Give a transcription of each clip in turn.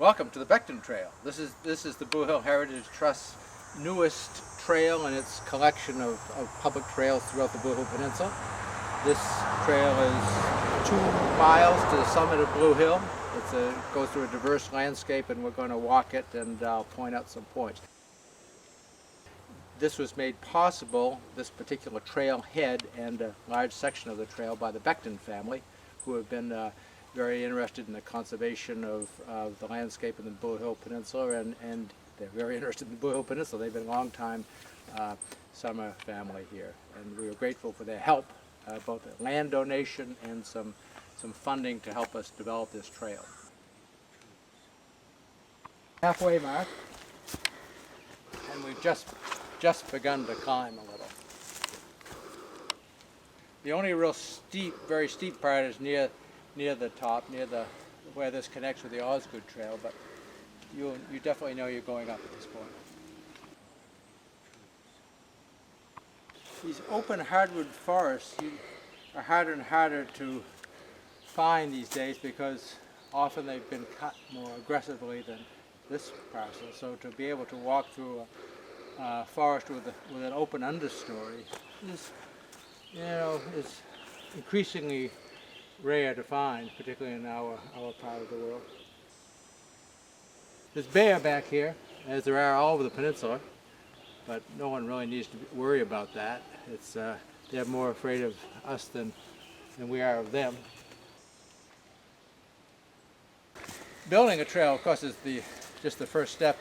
Welcome to the Becton Trail. This is the Blue Hill Heritage Trust's newest trail in its collection of public trails throughout the Blue Hill Peninsula. This trail is 2 miles to the summit of Blue Hill. It goes through a diverse landscape, and we're going to walk it, and I'll point out some points. This was made possible, this particular trailhead and a large section of the trail, by the Becton family, who have been very interested in the conservation of the landscape in the Blue Hill Peninsula, and they're very interested in the Blue Hill Peninsula. They've been a long time summer family here, and we are grateful for their help, both a land donation and some funding to help us develop this trail. Halfway mark, and we've just begun to climb a little. The only real very steep part is near the top, where this connects with the Osgood Trail, but you definitely know you're going up at this point. These open hardwood forests are harder and harder to find these days because often they've been cut more aggressively than this parcel. So to be able to walk through a forest with an open understory is increasingly rare to find, particularly in our part of the world. There's bear back here, as there are all over the peninsula, but no one really needs to worry about that. They're more afraid of us than we are of them. Building a trail, of course, is just the first step.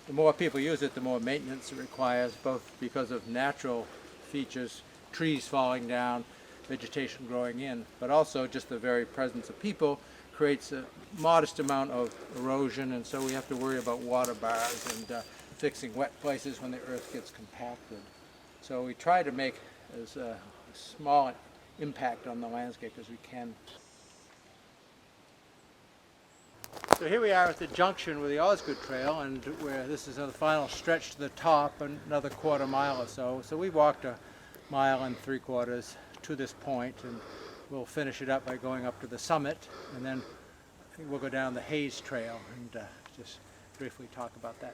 The more people use it, the more maintenance it requires, both because of natural features, trees falling down, vegetation growing in, but also just the very presence of people creates a modest amount of erosion, and so we have to worry about water bars and fixing wet places when the earth gets compacted. So we try to make as small an impact on the landscape as we can. So here we are at the junction with the Osgood Trail, and where this is the final stretch to the top, another quarter mile or so. So we walked 1.75 miles to this point, and we'll finish it up by going up to the summit, and then I think we'll go down the Hayes Trail and just briefly talk about that.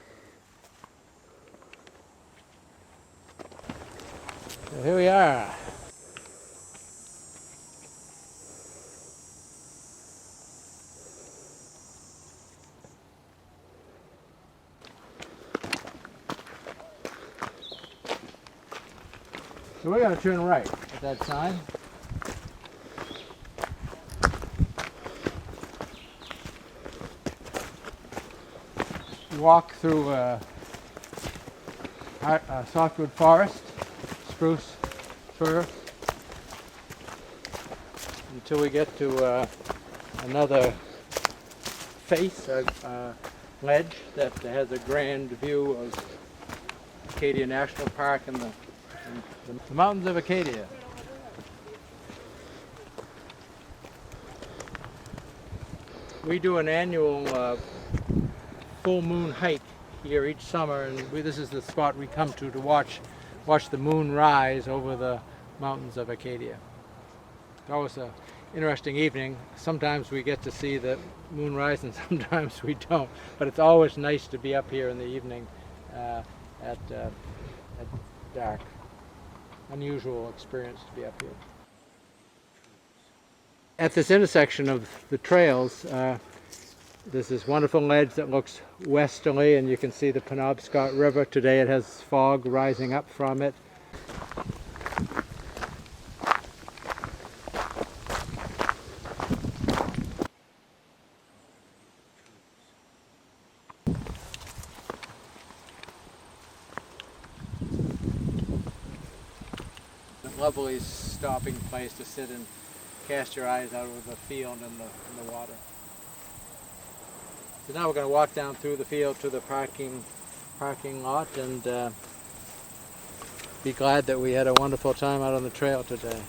So here we are. So we're going to turn right at that sign. Walk through a softwood forest, spruce, fir, until we get to another face, a ledge that has a grand view of Acadia National Park and the mountains of Acadia. We do an annual full moon hike here each summer, and this is the spot we come to watch the moon rise over the mountains of Acadia. It's always an interesting evening. Sometimes we get to see the moon rise and sometimes we don't, but it's always nice to be up here in the evening at dark. Unusual experience to be up here. At this intersection of the trails, there's this wonderful ledge that looks westerly, and you can see the Penobscot River. Today it has fog rising up from it. Lovely stopping place to sit and cast your eyes out over the field and the water. So now we're going to walk down through the field to the parking lot and be glad that we had a wonderful time out on the trail today.